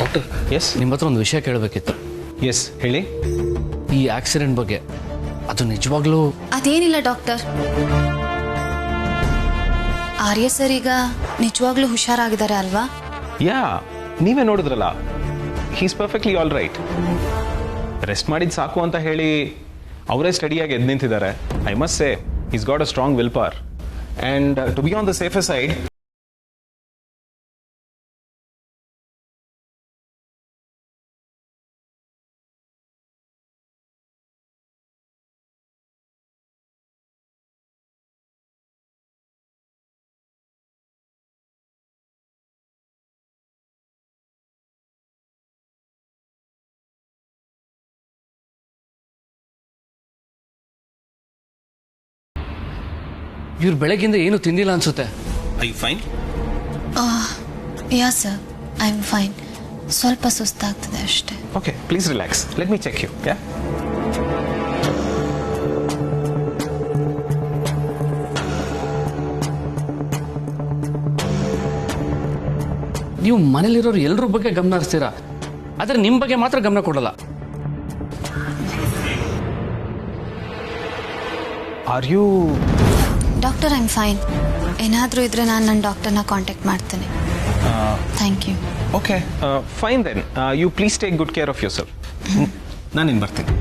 Doctor, S ನಿಮ್ಮ ಹತ್ರ ಒಂದು ವಿಷಯ ಕೇಳಬೇಕಿತ್ತು. ಎಸ್ ಹೇಳಿ. ಈ ಆಕ್ಸಿಡೆಂಟ್ ಬಗ್ಗೆ ಅದು ನಿಜವಾಗ್ಲೂ? ಅದೇನಿಲ್ಲ ಡಾಕ್ಟರ್, ಆರ್ಯ ಸರ್ ಈಗ ನಿಜವಾಗ್ಲೂ ಹುಷಾರಾಗಿದ್ದಾರೆ ಅಲ್ವಾ? ಯಾ, ನೀವೇ ನೋಡಿದ್ರಲ್ಲ, he's perfectly all right. Rest ಮಾಡಿದ್ ಸಾಕು ಅಂತ ಹೇಳಿ ಅವರೇ ಸ್ಟಡಿಯಾಗಿ ಎದ್ದು ನಿಂತಿದ್ದಾರೆ. I must say is got a strong will power. And to be on the safer side, ಇವ್ರು ಬೆಳಗ್ಗಿಂದ ಏನು ತಿಂದಿಲ್ಲ ಅನ್ಸುತ್ತೆ. I fine? Yeah sir, I am fine. ಸ್ವಲ್ಪ ಸುಸ್ತಾಗ್ತದೆ ಅಷ್ಟೇ. Okay, please relax. Let me check you. Yeah, ನೀವು ಮನೇಲಿರೋರು ಎಲ್ಲರ ಬಗ್ಗೆ ಗಮನ ಹರಿಸ್ತೀರಾ, ಆದರೆ ನಿಮ್ಮ ಬಗ್ಗೆ ಮಾತ್ರ ಗಮನ ಕೊಡಲ್ಲ. Are you? Doctor, I am fine. ಏನಾದರೂ ಇದ್ರೆ ನಾನು ನನ್ನ ಡಾಕ್ಟರ್ನ ಕಾಂಟ್ಯಾಕ್ಟ್ ಮಾಡ್ತೇನೆ. Thank you. Okay, fine then. You please take good care of yourself. ನಾನು ಇನ್ನು ಬರ್ತೀನಿ.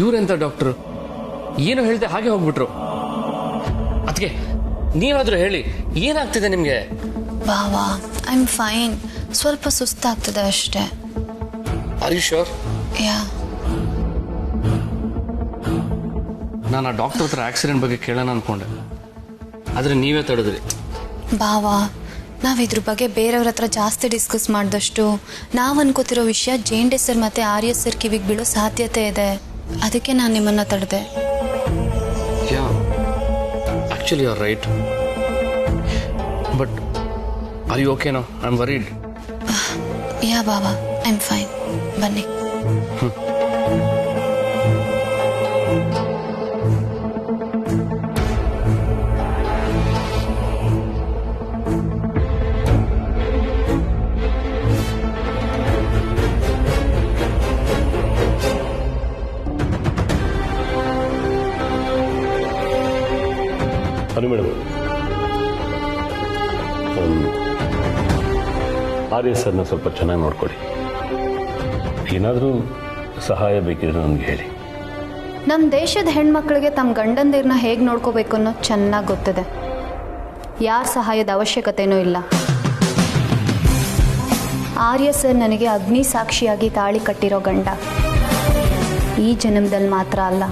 ಇವ್ರೆಂತ ಡಾಕ್ಟ್ರು, ಏನು ಹೇಳ್ದೆ ಹಾಗೆ ಹೋಗ್ಬಿಟ್ರು. ಅದಕ್ಕೆ ನೀವಾದ್ರೂ ಹೇಳಿ, ಏನಾಗ್ತಿದೆ ನಿಮಗೆ? ವಾ, ಐ ಆಮ್ ಫೈನ್. ಸ್ವಲ್ಪ ಸುಸ್ತಾಗ್ತದೆ ಅಷ್ಟೇ. Are you sure? ಯಾ. ನಾನು ಆ ಡಾಕ್ಟರ್ ಹತ್ರ ಆಕ್ಸಿಡೆಂಟ್ ಬಗ್ಗೆ ಕೇಳೋಣ ಅನ್ಕೊಂಡೆ, ಆದರೆ ನೀವೇ ತಡೆದ್ರಿ. ಬಾವಾ, ನಾವು ಇದ್ರ ಬಗ್ಗೆ ಬೇರೆಯವ್ರ ಹತ್ರ ಜಾಸ್ತಿ ಡಿಸ್ಕಸ್ ಮಾಡಿದಷ್ಟು ನಾವು ಅನ್ಕೋತಿರೋ ವಿಷಯ ಜೇಂಡೆ ಸರ್ ಮತ್ತು ಆರ್ಯ ಸರ್ ಕಿವಿಗೆ ಬೀಳೋ ಸಾಧ್ಯತೆ ಇದೆ. ಅದಕ್ಕೆ ನಾನು ನಿಮ್ಮನ್ನು ತಡೆದೆ. Yeah, actually you are right. But are you ಓಕೆನೋ? I am worried. ಯಾ ಬಾವಾ, ಐ ಆಮ್ ಫೈನ್. ಬನ್ನಿ. ಅನು ಮೇಡಮ್, ಆರ್ಯ ಸರ್ನ ಸ್ವಲ್ಪ ಚೆನ್ನಾಗಿ ನೋಡ್ಕೊಳ್ಳಿ. ಏನಾದರೂ ಸಹಾಯ ಬೇಕಿದ್ರೆ ನನಗೆ ಹೇಳಿ. ನಮ್ಮ ದೇಶದ ಹೆಣ್ಮಕ್ಳಿಗೆ ತಮ್ಮ ಗಂಡಂದಿರನ್ನ ಹೇಗೆ ನೋಡ್ಕೋಬೇಕು ಅನ್ನೋದು ಚೆನ್ನಾಗಿ ಗೊತ್ತಿದೆ. ಯಾರ ಸಹಾಯದ ಅವಶ್ಯಕತೆಯೂ ಇಲ್ಲ. ಆರ್ಯ ಸರ್ ನನಗೆ ಅಗ್ನಿ ಸಾಕ್ಷಿಯಾಗಿ ತಾಳಿ ಕಟ್ಟಿರೋ ಗಂಡ. ಈ ಜನ್ಮದಲ್ಲಿ ಮಾತ್ರ ಅಲ್ಲ,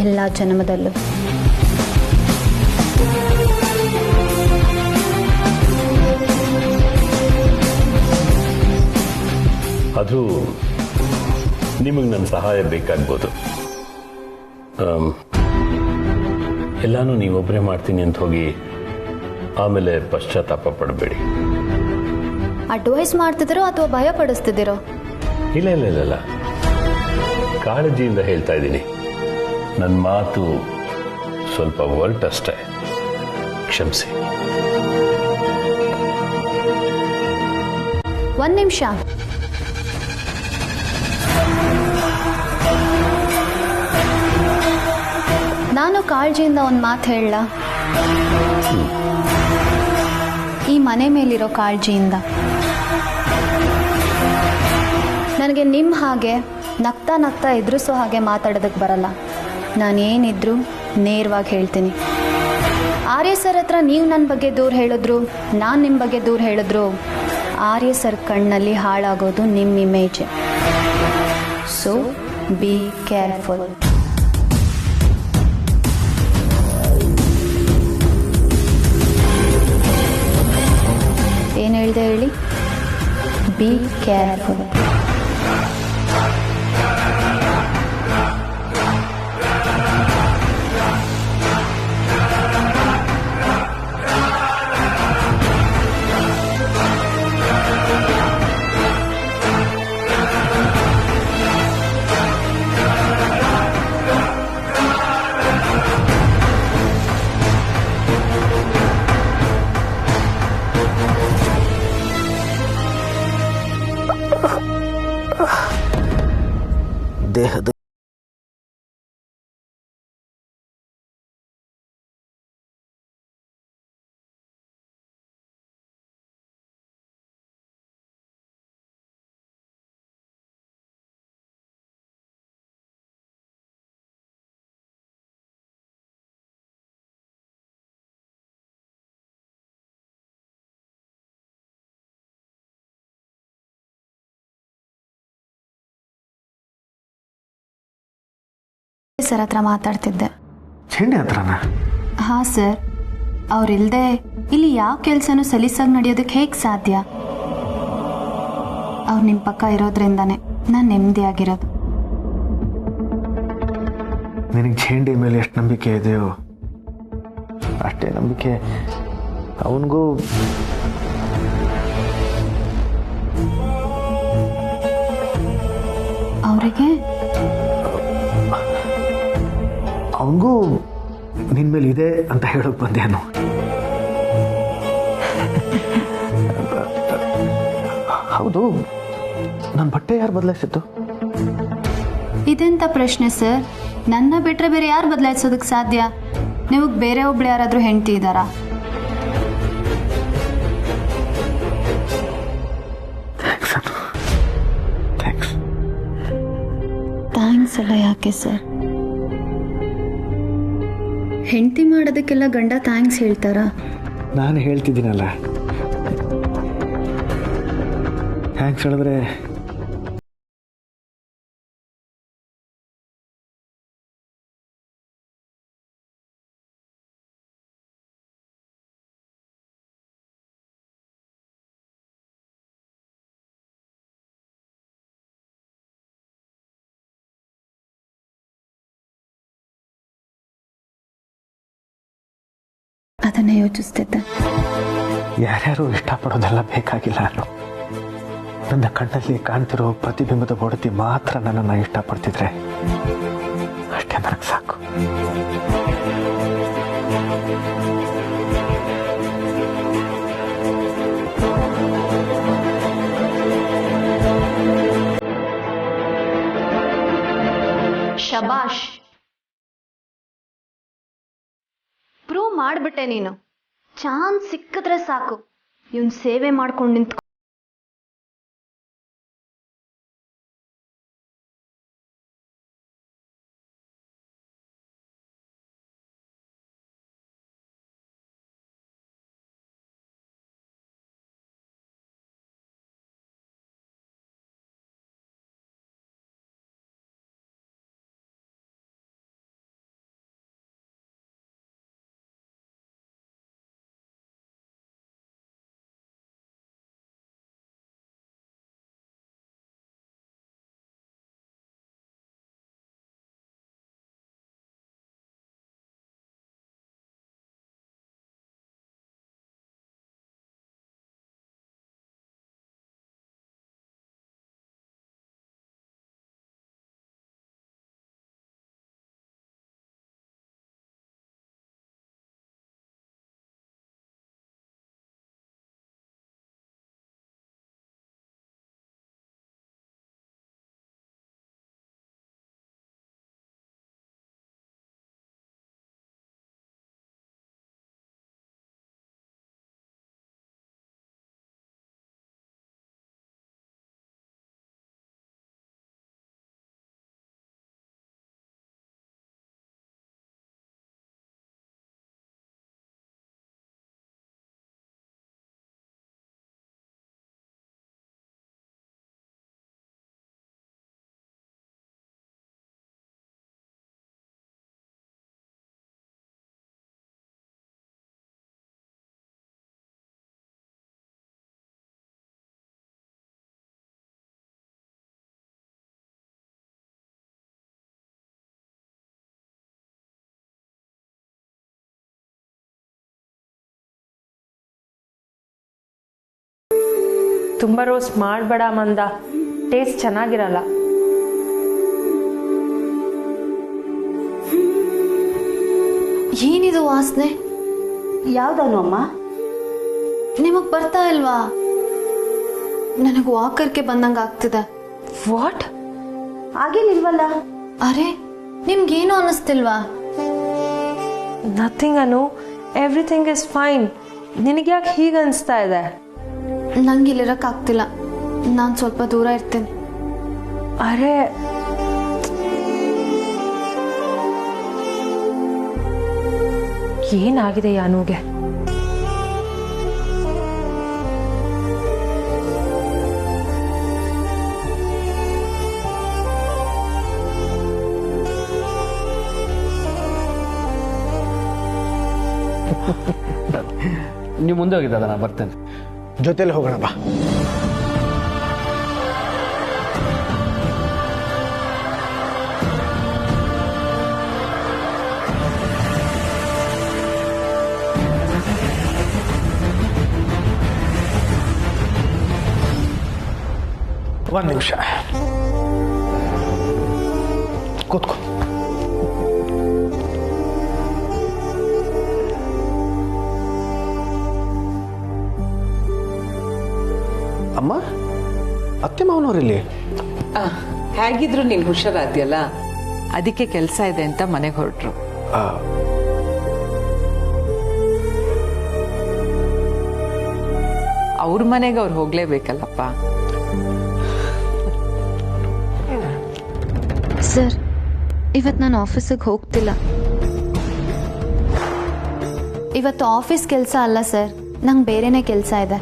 ಎಲ್ಲ ಜನ್ಮದಲ್ಲೂ. ಆದರೂ ನಿಮಗೆ ನನ್ನ ಸಹಾಯ ಬೇಕಾಗ್ಬೋದು. ಎಲ್ಲಾನು ನೀವೊಬ್ಬರೇ ಮಾಡ್ತೀನಿ ಅಂತ ಹೋಗಿ ಆಮೇಲೆ ಪಶ್ಚಾತ್ತಾಪ ಪಡಬೇಡಿ. ಅಡ್ವೈಸ್ ಮಾಡ್ತಿದ್ದೀರೋ ಅಥವಾ ಭಯ ಪಡಿಸ್ತಿದ್ದೀರೋ? ಇಲ್ಲ ಇಲ್ಲ ಇಲ್ಲ ಇಲ್ಲ, ಕಾಳಜಿಯಿಂದ ಹೇಳ್ತಾ ಇದ್ದೀನಿ. ನನ್ನ ಮಾತು ಸ್ವಲ್ಪ ಒರಟಷ್ಟೇ, ಕ್ಷಮಿಸಿ. ಒಂದು ನಿಮಿಷ. ನಾನು ಕಾಳಜಿಯಿಂದ ಒಂದು ಮಾತು ಹೇಳಲ್ಲ. ಈ ಮನೆ ಮೇಲಿರೋ ಕಾಳಜಿಯಿಂದ. ನನಗೆ ನಿಮ್ಮ ಹಾಗೆ ನಗ್ತಾ ನಗ್ತಾ ಎದುರಿಸೋ ಹಾಗೆ ಮಾತಾಡೋದಕ್ಕೆ ಬರಲ್ಲ. ನಾನೇನಿದ್ರು ನೇರವಾಗಿ ಹೇಳ್ತೀನಿ. ಆರ್ಯ ಸರ್ ಹತ್ರ ನೀವು ನನ್ನ ಬಗ್ಗೆ ದೂರ ಹೇಳಿದ್ರು, ನಾನು ನಿಮ್ಮ ಬಗ್ಗೆ ದೂರ ಹೇಳಿದ್ರು, ಆರ್ಯ ಸರ್ ಕಣ್ಣಲ್ಲಿ ಹಾಳಾಗೋದು ನಿಮ್ಮ ಇಮೇಜ್. So be careful. ಏನು ಹೇಳ್ದೆ ಹೇಳಿ? Be careful. ದೇಹದ ಸರ್ ಹತ್ರ ಮಾತಾಡ್ತಿದ್ದೆ. ಚೆಂಡೆ ಹತ್ರನಾ? ಹಾಂ ಸರ್, ಅವ್ರಿಲ್ದೆ ಇಲ್ಲಿ ಯಾವ ಕೆಲಸನೂ ಸಲೀಸಾಗಿ ನಡೆಯೋದಕ್ಕೆ ಹೇಗೆ ಸಾಧ್ಯ? ಅವ್ರು ನಿಮ್ಮ ಪಕ್ಕ ಇರೋದ್ರಿಂದಾನೆ ನಾನು ನೆಮ್ಮದಿಯಾಗಿರೋದು. ನಿನಗೆ ಚೆಂಡೆ ಮೇಲೆ ಎಷ್ಟು ನಂಬಿಕೆ ಇದೆಯೋ ಅಷ್ಟೇ ನಂಬಿಕೆ ಅವನಿಗೂ. ಅವರಿಗೆ ಅವನಿಗೂ ನಿನ್ನ ಮೇಲೆ ಇದೆ ಅಂತ ಹೇಳೋಕೆ ಬಂದೇನು? ಹೌದು, ನನ್ನ ಬಟ್ಟೆ ಯಾರು ಬದಲಾಯಿಸಿತ್ತು? ಇದೆಂಥ ಪ್ರಶ್ನೆ ಸರ್? ನನ್ನ ಬಿಟ್ಟರೆ ಬೇರೆ ಯಾರು ಬದಲಾಯಿಸೋದಕ್ಕೆ ಸಾಧ್ಯ? ನಿಮಗೆ ಬೇರೆ ಒಬ್ಳು ಯಾರಾದರೂ ಹೆಂಡತಿ ಇದ್ದಾರಾ? ಥ್ಯಾಂಕ್ಸ್ ಅಲ್ಲ ಯಾಕೆ ಸರ್? ಹೆಂಡತಿ ಮಾಡೋದಕ್ಕೆಲ್ಲ ಗಂಡ ಥ್ಯಾಂಕ್ಸ್ ಹೇಳ್ತಾರಾ? ನಾನು ಹೇಳ್ತಿದ್ದೀನಲ್ಲ, ಥ್ಯಾಂಕ್ಸ್ ಹೇಳಿದ್ರೆ ಅದನ್ನೇ ಯೋಚಿಸ್ತಿದ್ದೆ. ಯಾರ್ಯಾರು ಇಷ್ಟಪಡೋದೆಲ್ಲ ಬೇಕಾಗಿಲ್ಲ. ನನ್ನ ಕಣ್ಣಲ್ಲಿ ಕಾಣ್ತಿರೋ ಪ್ರತಿಬಿಂಬದ ಒಡತಿ ಮಾತ್ರ ನನ್ನನ್ನು ಇಷ್ಟಪಡ್ತಿದ್ರೆ ಅಷ್ಟೇ ನನಗೆ ಸಾಕು. ಶಬಾಷ್, ಪ್ರೂವ್ ಮಾಡಿಬಿಟ್ಟೆ ನೀನು. ಚಾನ್ಸ್ ಸಿಕ್ಕಿದ್ರೆ ಸಾಕು ಇವನ್ ಸೇವೆ ಮಾಡ್ಕೊಂಡು ನಿಂತ್ಕೊ. ತುಂಬ ರೋಸ್ಟ್ ಮಾಡಬೇಡ ಮಂದ, ಟೇಸ್ಟ್ ಚೆನ್ನಾಗಿರಲ್ಲ. ಏನಿದು ವಾಸನೆ? ಯಾವ್ದನು ಅಮ್ಮ? ನಿಮಗ್ ಬರ್ತಾ ಇಲ್ವಾ? ನನಗೆ ವಾಕರ್ಗೆ ಬಂದಂಗ ಆಗ್ತಿದೆ. ವಾಟ್? ಹಾಗೇನಿಲ್ವಲ್ಲ. ಅರೆ ನಿಮ್ಗೇನು ಅನ್ನಿಸ್ತಿಲ್ವಾ? Nothing Anu, everything is fine. ನಿನಗೆ ಯಾಕೆ ಹೀಗೆ ಅನಿಸ್ತಾ ಇದೆ? ನಂಗೆ ಇಲ್ಲಿರೋಕ್ಕಾಗ್ತಿಲ್ಲ, ನಾನು ಸ್ವಲ್ಪ ದೂರ ಇರ್ತೇನೆ. ಅರೆ ಏನಾಗಿದೆ ಯಾನುಗೆ? ನೀವು ಮುಂದೆ ಹೋಗಿದ್ದ, ನಾನು ಬರ್ತೇನೆ. ಜೊತೆಲಿ ಹೋಗೋಣ ಬಾ. ಒಂದು ನಿಮಿಷ ಕೂತ್ಕೋ. ಅಮ್ಮ, ಅತ್ತೆ ಮಾವನವರಲ್ಲಿ? ಹೇಗಿದ್ರು ನೀನು ಹುಷಾರಾದ್ಯಲ್ಲ, ಅದಕ್ಕೆ ಕೆಲಸ ಇದೆ ಅಂತ ಮನೆಗೆ ಹೊರಟ್ರು. ಅವ್ರ ಮನೆಗೆ ಅವ್ರು ಹೋಗ್ಲೇಬೇಕಲ್ಲಪ್ಪ. ಸರ್, ಇವತ್ತು ನಾನು ಆಫೀಸಿಗೆ ಹೋಗ್ತಿಲ್ಲ. ಇವತ್ತು ಆಫೀಸ್ ಕೆಲಸ ಅಲ್ಲ ಸರ್, ನಂಗೆ ಬೇರೆನೇ ಕೆಲಸ ಇದೆ.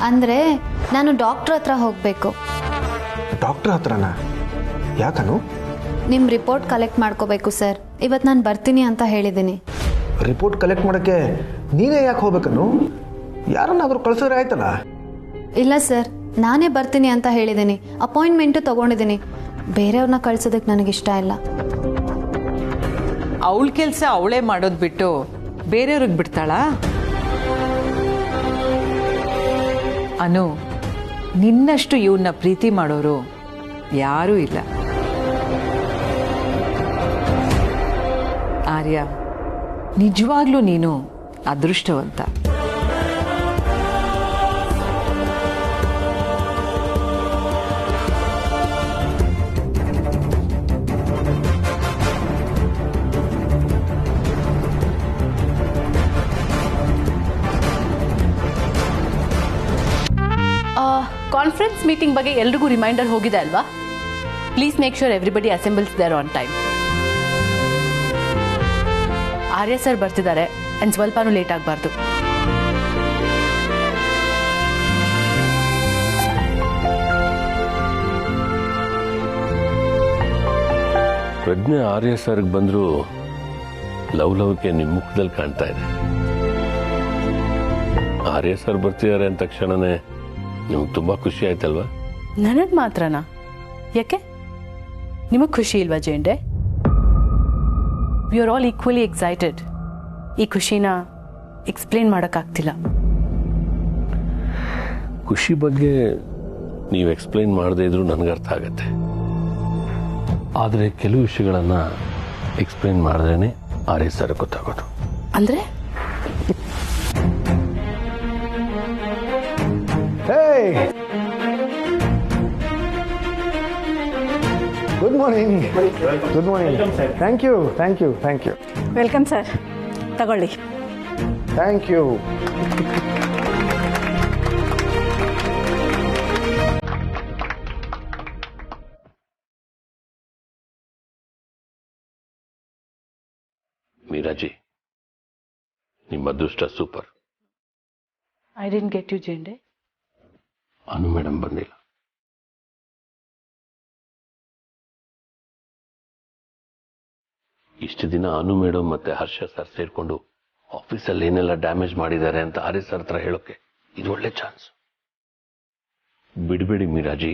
ಅಂದರೆ ನಾನು ಡಾಕ್ಟ್ರ್ ಹತ್ರ ಹೋಗಬೇಕು. ಡಾಕ್ಟ್ರ್ ಹತ್ರನಾ? ಯಾಕನು? ನಿಮ್ಮ ರಿಪೋರ್ಟ್ ಕಲೆಕ್ಟ್ ಮಾಡ್ಕೋಬೇಕು ಸರ್. ಇವತ್ತು ನಾನು ಬರ್ತೀನಿ ಅಂತ ಹೇಳಿದ್ದೀನಿ. ರಿಪೋರ್ಟ್ ಕಲೆಕ್ಟ್ ಮಾಡೋಕ್ಕೆ ನೀನೇ ಯಾಕೆ ಹೋಗ್ಬೇಕನ್ನು? ಯಾರನ್ನಾದರೂ ಕಳ್ಸಿದ್ರೆ ಆಯ್ತಲ್ಲ. ಇಲ್ಲ ಸರ್, ನಾನೇ ಬರ್ತೀನಿ ಅಂತ ಹೇಳಿದ್ದೀನಿ. ಅಪಾಯಿಂಟ್ಮೆಂಟು ತೊಗೊಂಡಿದ್ದೀನಿ. ಬೇರೆಯವ್ರನ್ನ ಕಳ್ಸೋದಕ್ಕೆ ನನಗಿಷ್ಟ ಇಲ್ಲ. ಅವಳ ಕೆಲಸ ಅವಳೇ ಮಾಡೋದು ಬಿಟ್ಟು ಬೇರೆಯವ್ರಿಗೆ ಬಿಡ್ತಾಳಾ? ಅನು, ನಿನ್ನಷ್ಟು ಇವನ್ನ ಪ್ರೀತಿ ಮಾಡೋರು ಯಾರೂ ಇಲ್ಲ. ಆರ್ಯ, ನಿಜವಾಗ್ಲೂ ನೀನು ಅದೃಷ್ಟವಂತ. ಕಾನ್ಫರೆನ್ಸ್ ಮೀಟಿಂಗ್ ಬಗ್ಗೆ ಎಲ್ರಿಗೂ ರಿಮೈಂಡರ್ ಹೋಗಿದೆ ಅಲ್ವಾ? Please make sure everybody assembles there on time. Arya sir ಬರ್ತಿದ್ದಾರೆ, ಅಂಡ್ ಸ್ವಲ್ಪನೂ ಲೇಟ್ ಆಗಬಾರ್ದು. ಪ್ರಜ್ಞೆ ಆರ್ಯ ಸರ್ಗೆ ಬಂದರೂ ಲವ್ಲವಿಕೆ ನಿಮ್ಮ ಮುಖದಲ್ಲಿ ಕಾಣ್ತಾ ಇದೆ. ಆರ್ಯ ಸರ್ ಬರ್ತಿದ್ದಾರೆ ಅಂದ ತಕ್ಷಣನೇ ನಿಮ್ಗೆ ತುಂಬ ಖುಷಿ ಆಯ್ತಲ್ವಾ? ನನಗೆ ಮಾತ್ರನಾ? ಯಾಕೆ, ನಿಮಗೆ ಖುಷಿ ಇಲ್ವಾ Zende? We are all equally excited. ಈ ಖುಷಿನ ಎಕ್ಸ್ಪ್ಲೇನ್ ಮಾಡೋಕ್ಕಾಗ್ತಿಲ್ಲ. ಖುಷಿ ಬಗ್ಗೆ ನೀವು ಎಕ್ಸ್ಪ್ಲೈನ್ ಮಾಡದೇ ಇದ್ರೂ ನನಗೆ ಅರ್ಥ ಆಗತ್ತೆ. ಆದರೆ ಕೆಲವು ವಿಷಯಗಳನ್ನು ಎಕ್ಸ್ಪ್ಲೈನ್ ಮಾಡಿದ್ರೇ ಆರ್ಯ ಸರ್ ಗೊತ್ತಾಗೋದು. ಅಂದರೆ good morning. Good morning. Thank you, thank you, thank you. Welcome sir, ತಗೊಳ್ಳಿ. Thank you. ಮೀರಾಜಿ, ನಿಮ್ಮ ಅದೃಷ್ಟ super. I didn't get you Zende. Anu madam ಬಂದಿಲ್ಲ. ಇಷ್ಟು ದಿನ ಅನು ಮೇಡಮ್ ಮತ್ತೆ ಹರ್ಷ ಸರ್ ಸೇರ್ಕೊಂಡು ಆಫೀಸಲ್ಲಿ ಏನೆಲ್ಲ ಡ್ಯಾಮೇಜ್ ಮಾಡಿದ್ದಾರೆ ಅಂತ ಆರ್ಯ ಸರ್ ಹತ್ರ ಹೇಳೋಕೆ ಇದು ಒಳ್ಳೆ ಚಾನ್ಸ್. ಬಿಡಬೇಡಿ ಮೀರಾಜಿ.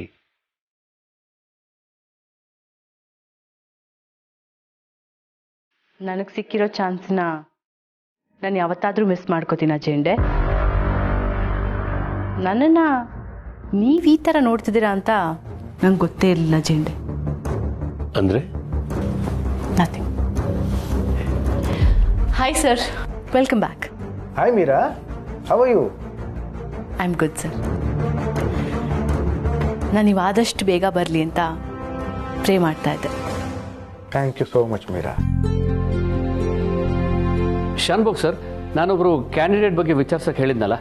ನನಗೆ ಸಿಕ್ಕಿರೋ ಚಾನ್ಸ್ನ ನಾನು ಯಾವತ್ತಾದರೂ ಮಿಸ್ ಮಾಡ್ಕೋತೀನ ಜೇಂಡೆ? ನನ್ನನ್ನು ನೀವು ಈ ಥರ ನೋಡ್ತಿದ್ದೀರಾ ಅಂತ ನಂಗೆ ಗೊತ್ತೇ ಇರಲಿಲ್ಲ ಜೇಂಡೆ. ಅಂದ್ರೆ nothing. Hi sir, welcome back. Hi Meera, how are you? I am good sir. ನಾನು ನೀವು ಆದಷ್ಟು ಬೇಗ ಬರಲಿ ಅಂತ ಪ್ರೇ ಮಾಡ್ತಾ ಇದ್ದೆ. Thank you so much Meera. Shanbhog sir, ನಾನೊಬ್ರು ಕ್ಯಾಂಡಿಡೇಟ್ ಬಗ್ಗೆ ವಿಚಾರಿಸಕ್ಕೆ ಹೇಳಿದ್ನಲ್ಲ,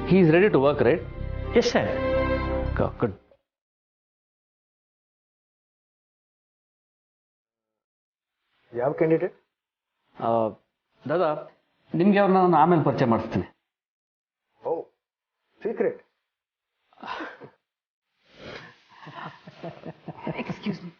he is ready to work, right? Yes sir. Good. ಯಾವ ಕ್ಯಾಂಡಿಡೇಟ್? ದಾದಾ, ನಿಮ್ಗೆ ಅವ್ರನ್ನ ನಾನು ಆಮೇಲೆ ಪರಿಚಯ ಮಾಡಿಸ್ತೀನಿ. Oh, secret. Excuse me.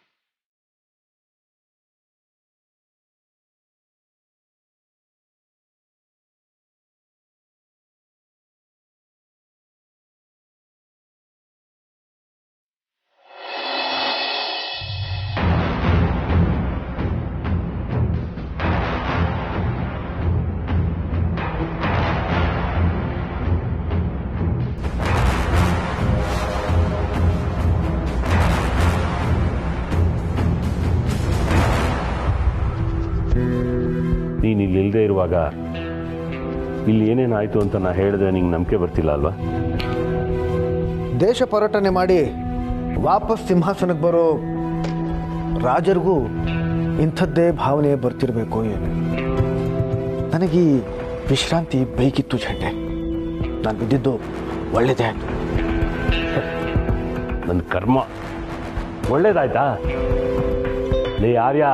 ನೀನು ಇಲ್ಲಿ ಇಲ್ಲದೆ ಇರುವಾಗ ಇಲ್ಲಿ ಏನೇನಾಯಿತು ಅಂತ ನಾ ಹೇಳಿದ್ರೆ ನಿಂಗೆ ನಂಬಿಕೆ ಬರ್ತಿಲ್ಲ ಅಲ್ವಾ? ದೇಶ ಪರ್ಯಟನೆ ಮಾಡಿ ವಾಪಸ್ ಸಿಂಹಾಸನಕ್ಕೆ ಬರೋ ರಾಜರಿಗೂ ಇಂಥದ್ದೇ ಭಾವನೆ ಬರ್ತಿರಬೇಕು ಏನು. ನನಗೆ ಈ ವಿಶ್ರಾಂತಿ ಬೇಕಿತ್ತು ಝಂಡೆ. ನಾನು ಬಿದ್ದಿದ್ದು ಒಳ್ಳೇದೇ ಆಯಿತು. ನನ್ನ ಕರ್ಮ ಒಳ್ಳೇದಾಯ್ತಾ? ಲೇ ಆರ್ಯ,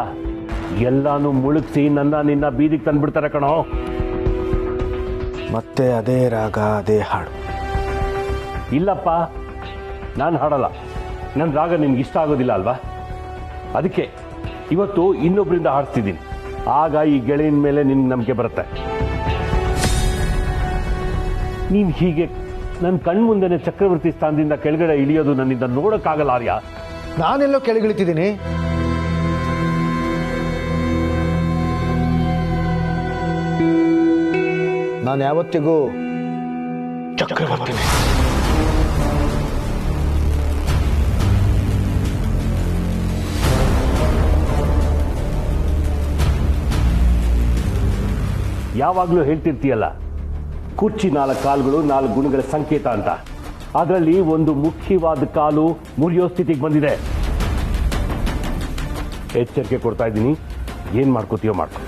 ಎಲ್ಲಾನು ಮುಳುಗಿಸಿ ನಿನ್ನ ಬೀದಿಗೆ ತಂದ್ಬಿಡ್ತಾರೆ ಕಣೋ. ಮತ್ತೆ ಅದೇ ರಾಗ, ಅದೇ ಹಾಡು. ಇಲ್ಲಪ್ಪ, ನಾನು ಹಾಡಲ್ಲ. ನನ್ನ ರಾಗ ನಿನ್ಗೆ ಇಷ್ಟ ಆಗೋದಿಲ್ಲ ಅಲ್ವಾ? ಅದಕ್ಕೆ ಇವತ್ತು ಇನ್ನೊಬ್ಬರಿಂದ ಹಾಡ್ತಿದ್ದೀನಿ. ಆಗ ಈ ಗೆಳೆಯನ ಮೇಲೆ ನಿನ್ಗೆ ನಂಬಿಕೆ ಬರುತ್ತೆ. ನೀನು ಹೀಗೆ ನನ್ನ ಕಣ್ಮುಂದೆನೆ ಚಕ್ರವರ್ತಿ ಸ್ಥಾನದಿಂದ ಕೆಳಗಡೆ ಇಳಿಯೋದು ನನ್ನಿಂದ ನೋಡೋಕ್ಕಾಗಲ್ಲ ಆರ್ಯ. ನಾನೆಲ್ಲೋ ಕೆಳಗಿಳಿತಿದ್ದೀನಿ. ನಾನು ಯಾವತ್ತಿಗೂ ಚಕ್ರವರ್ತಿನೇ. ಯಾವಾಗಲೂ ಹೇಳ್ತಿರ್ತೀಯಲ್ಲ, ಕುರ್ಚಿ 4 ಕಾಲುಗಳು 4 ಗುಣಗಳ ಸಂಕೇತ ಅಂತ. ಅದರಲ್ಲಿ ಒಂದು ಮುಖ್ಯವಾದ ಕಾಲು ಮುರಿಯೋ ಸ್ಥಿತಿಗೆ ಬಂದಿದೆ. ಎಚ್ಚರಿಕೆ ಕೊಡ್ತಾ ಇದ್ದೀನಿ, ಏನ್ ಮಾಡ್ಕೋತೀಯೋ ಮಾಡ್ಕೊ.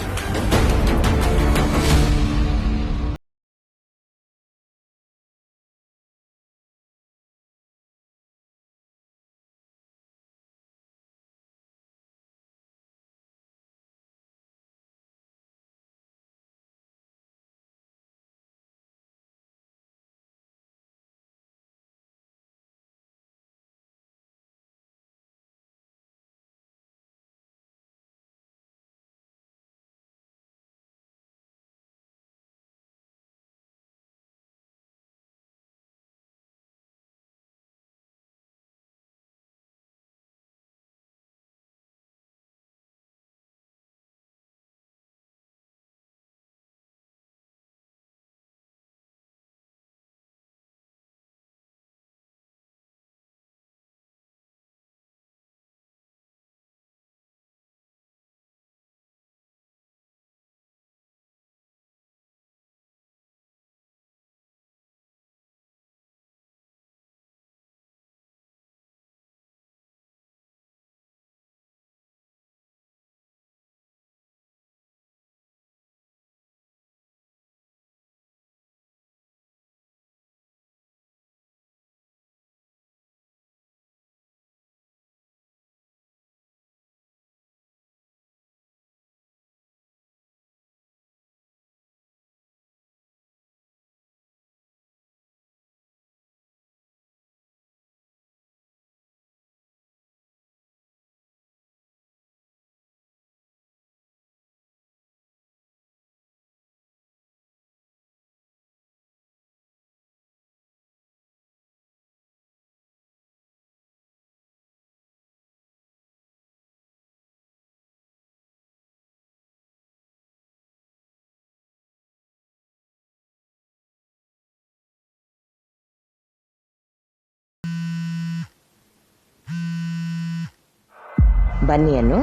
ಬನ್ನಿ ಅನ್ನು